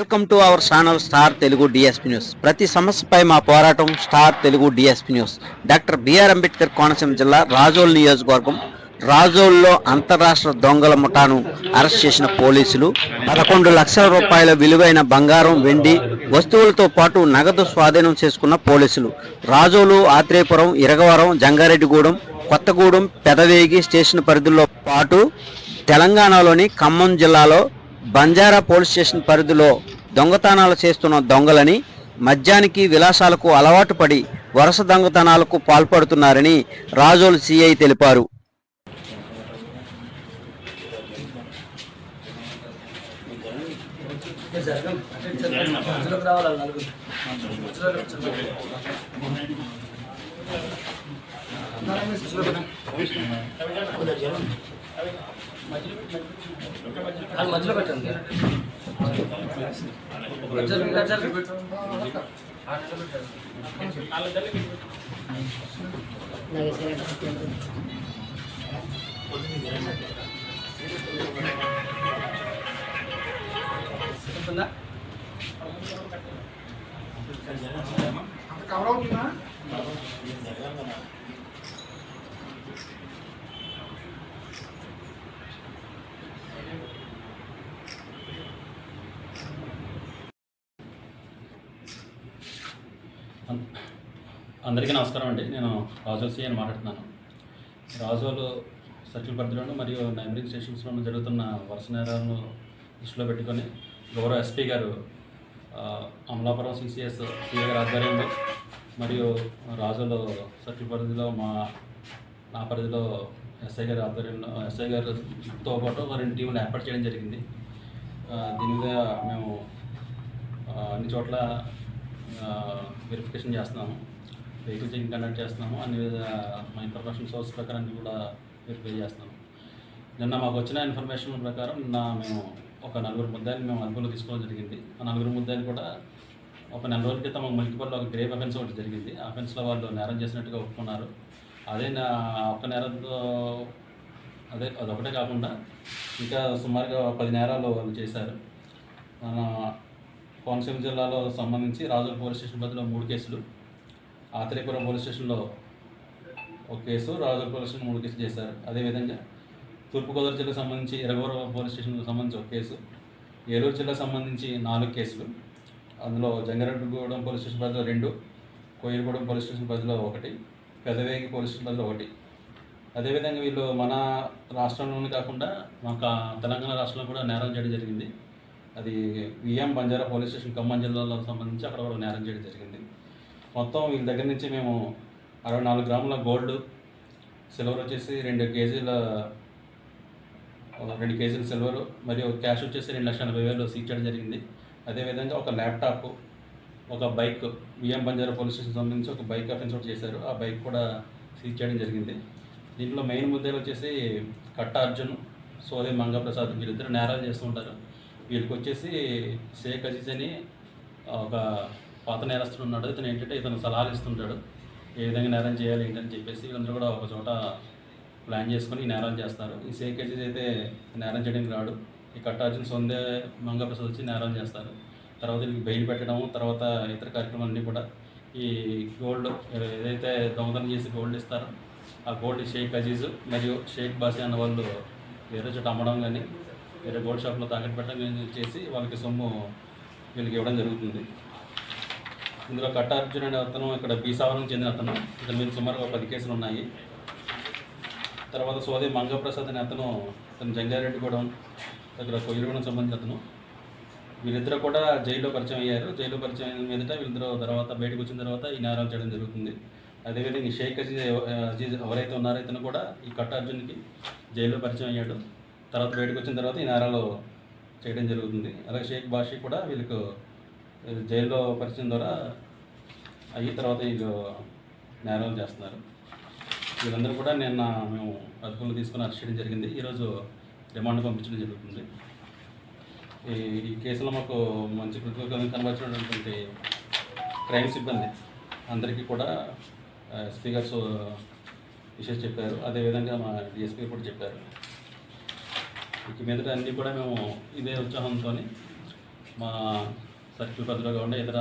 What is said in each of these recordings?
Welcome to our channel star Telugu DSP news. ప్రతి సమస్యపై మా పోరాటం star Telugu DSP news. Doctor BR Ambedkar Konaseema జిల్లా రాజోల్ నియోజకవర్గం. రాజోల్లో అంతరాష్ట్ర దొంగల ముఠాను అరెస్ట్ చేసిన పోలీసులు 11 లక్షల రూపాయల విలువైన బంగారం, వెండి వస్తువులతో పాటు నగదు స్వాధీనం చేసుకున్న పోలీసులు రాజోలు, ఆత్రేయపురం, ఇరగవరం, జంగారెడ్డిగూడెం, కొత్తగూడెం, పెదవేగి స్టేషన్ పరిధిలో పాటు తెలంగాణలోని ఖమ్మం జిల్లాలో బంజారా పోలీస్ స్టేషన్ పరిధిలో దొంగతనాలు చేస్తున్న దొంగలని, మద్యానికి, విలాసాలకు అలవాటు పడి వరుస దొంగతనాలకు పాల్పడుతున్నారని రాజోల్ సిఐ తెలిపారు. మధ్యలో పెట్టండి. కవర్ అవుతుందా? అందరికీ నమస్కారం అండి. నేను రాజోల్ సిఐ అని మాట్లాడుతున్నాను. రాజోల్ సర్కిల్ పరిధిలోను మరియు నైబరింగ్ స్టేషన్స్లోనూ జరుగుతున్న వరుస నేరాలను దృష్టిలో పెట్టుకొని గౌరవ ఎస్పీ గారు అమలాపురం సిసిఐ గారి ఆధ్వర్యంలో మరియు రాజోల్ సర్కిల్ పరిధిలో నా పరిధిలో ఎస్ఐ గారి ఆధ్వర్యంలో ఎస్ఐ గారితో పాటు 2 టీములు ఏర్పాటు చేయడం జరిగింది. దీని మీద మేము అన్ని చోట్ల వెరిఫికేషన్ చేస్తున్నాము, వెహికల్ చెకింగ్ కండక్ట్ చేస్తున్నాము, అన్ని మా ఇన్ఫర్మేషన్ సోర్స్ ప్రకారం కూడా వెరిఫై చేస్తున్నాము. నిన్న మాకు వచ్చిన ఇన్ఫర్మేషన్ ప్రకారం మేము ఒక 4 ముద్దాయిని మేము అదుపులో తీసుకోవడం జరిగింది. ఆ 4 ముద్దాయిలు కూడా ఒక 4 రోజుల క్రితం ములికిపల్లిలో ఒక గ్రేవ్ అఫెన్స్ ఒకటి జరిగింది. ఆ అఫెన్స్లో వాళ్ళు నేరం చేసినట్టుగా ఒప్పుకున్నారు. ఒక్క నేరంతో అదొకటే కాకుండా ఇంకా సుమారుగా 10 నేరాలు వాళ్ళు చేశారు. మన కోనసీమ జిల్లాలో సంబంధించి రాజోల్ పోలీస్ స్టేషన్ పరిధిలో 3 కేసులు, ఆత్రేయపురం పోలీస్ స్టేషన్లో 1 కేసు, రాజోల్ పోలీస్ స్టేషన్ 3 కేసులు చేశారు. అదేవిధంగా తూర్పుగోదావరి జిల్లాకు సంబంధించి ఇరగవరం పోలీస్ స్టేషన్కి సంబంధించి 1 కేసు, ఏలూరు జిల్లాకు సంబంధించి 4 కేసులు, అందులో జంగారెడ్డిగూడెం పోలీస్ స్టేషన్ పరిధిలో 2, కోయిలగూడెం పోలీస్ స్టేషన్ పరిధిలో 1, పెదవేగి పోలీస్ స్టేషన్ పరిధిలో 1. అదేవిధంగా వీళ్ళు మన రాష్ట్రంలోనే కాకుండా మాకు తెలంగాణ రాష్ట్రంలో కూడా నేరం చేయడం జరిగింది. అది VM Banjara police station Khammam జిల్లాలో సంబంధించి అక్కడ కూడా నేరం చేయడం జరిగింది. మొత్తం వీళ్ళ దగ్గర నుంచి మేము 64 గ్రాముల గోల్డ్, సిల్వర్ వచ్చేసి 2 కేజీల సిల్వరు మరియు క్యాష్ వచ్చేసి 2,80,000 సీజ్ చేయడం జరిగింది. అదేవిధంగా ఒక ల్యాప్టాప్, ఒక bike, VM Banjara police station సంబంధించి ఒక బైక్ అఫెన్స్ ఒకటి చేశారు. ఆ బైక్ కూడా సీజ్ చేయడం జరిగింది. దీంట్లో మెయిన్ ముద్దాయిలు వచ్చేసి కట్ట అర్జున్, సోదే మంగప్రసాద్, వీళ్ళిద్దరు నేరాలు చేస్తుంటారు. వీళ్ళకి వచ్చేసి షేక్ అజీజ్ అని ఒక పాత నేరస్తుడు ఉన్నాడు. ఇతను సలహాలు ఇస్తుంటాడు, ఏ విధంగా నేరం చేయాలి ఏంటని చెప్పేసి. వీళ్ళందరూ కూడా ఒక చోట ప్లాన్ చేసుకొని నేరాలు చేస్తారు. ఈ షేక్ అజీజ్ అయితే నేరం చేయడానికి రాడు. ఈ కట్ట అర్జున్, సోదే మంగప్రసాద్ వచ్చి నేరాలు చేస్తారు. తర్వాత వీళ్ళకి బెయిల్ పెట్టడం, తర్వాత ఇతర కార్యక్రమాలన్నీ కూడా ఈ గోల్డ్ ఏదైతే దొంగతనం చేసి గోల్డ్ ఇస్తారో ఆ గోల్డ్ షేక్ అజీజ్ మరియు షేక్ బాసి అన్న వాళ్ళు వేరే చోట అమ్మడం కానీ వేరే గోల్డ్ షాప్లో తాకట్టు పెట్టడం చేసి వాళ్ళకి సొమ్ము వీళ్ళకి ఇవ్వడం జరుగుతుంది. ఇందులో కట్ట అర్జున్ అనే అతను ఇక్కడ బీసావరంకి చెందిన అతను. ఇతని మీద సుమారుగా 10 కేసులు ఉన్నాయి. తర్వాత సోదే మంగప్రసాద్ అనే అతను జంగారెడ్డిగూడెం దగ్గర కొయ్యగూడెం సంబంధించిన అతను. వీళ్ళిద్దరూ కూడా జైల్లో పరిచయం అయ్యారు. జైల్లో పరిచయం అయిన మీదట వీళ్ళిద్దరూ తర్వాత బయటకు వచ్చిన తర్వాత ఈ నేరాలు చేయడం జరుగుతుంది. అదేవిధంగా ఈ షేక్ అజీజ్ ఎవరైతే ఉన్నారో ఇతను కూడా ఈ కట్ట అర్జున్కి జైల్లో పరిచయం అయ్యాడు. తర్వాత బయటకు వచ్చిన తర్వాత ఈ నేరాలు చేయడం జరుగుతుంది. అలాగే షేక్ బాషి కూడా వీళ్ళకు జైల్లో పరిచయం ద్వారా అయ్యి తర్వాత వీళ్ళు నేరాలు చేస్తున్నారు. వీళ్ళందరూ కూడా నిన్న మేము అదుపులో తీసుకుని అరెస్ట్ చేయడం జరిగింది. ఈరోజు రిమాండ్ పంపించడం జరుగుతుంది. ఈ కేసులో మాకు మంచి కృతజ్ఞతలు కనబరిచినటువంటి క్రైమ్ సిబ్బంది అందరికీ కూడా ఎస్పీ గారు విషయం చెప్పారు. అదేవిధంగా మా డిఎస్పీ కూడా చెప్పారు. ఇక మీదట అన్నీ కూడా మేము ఇదే ఉత్సాహంతో మా సర్కిల్ పరిధిలో కాకుండా ఇతర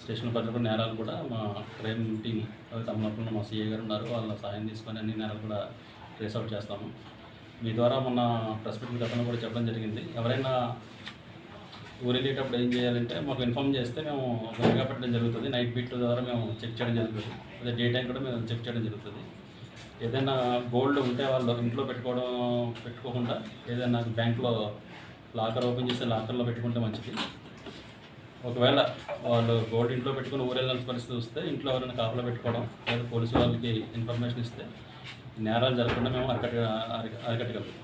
స్టేషన్ పరిధిలో కూడా నేరాలు కూడా మా క్రైమ్ టీం తమలపల్లిలో మా సిఐ గారు ఉన్నారు, వాళ్ళ సహాయం తీసుకొని అన్ని నేరాలు కూడా ట్రేస్ అవుట్ చేస్తాము. మీ ద్వారా మొన్న ప్రెస్ మీట్ గతంలో కూడా చెప్పడం జరిగింది. ఎవరైనా ఊరు వెళ్ళేటప్పుడు ఏం చేయాలంటే మాకు ఇన్ఫామ్ చేస్తే మేము గొప్పగా పెట్టడం జరుగుతుంది. నైట్ బీట్ ద్వారా మేము చెక్ చేయడం జరుగుతుంది. అదే డే టైం కూడా మేము చెక్ చేయడం జరుగుతుంది. ఏదైనా గోల్డ్ ఉంటే వాళ్ళు ఇంట్లో పెట్టుకోకుండా ఏదైనా బ్యాంక్లో లాకర్ ఓపెన్ చేస్తే లాకర్లో పెట్టుకుంటే మంచిది. ఒకవేళ వాళ్ళు గోల్డ్ ఇంట్లో పెట్టుకుని ఊరు వెళ్ళాల్సిన పరిస్థితి వస్తే ఇంట్లో ఎవరైనా కాపలా పెట్టుకోవడం లేదా పోలీసు వాళ్ళకి ఇన్ఫర్మేషన్ ఇస్తే నేరాలు జరగకుండా మేము అరికట్టగలుగుతాం.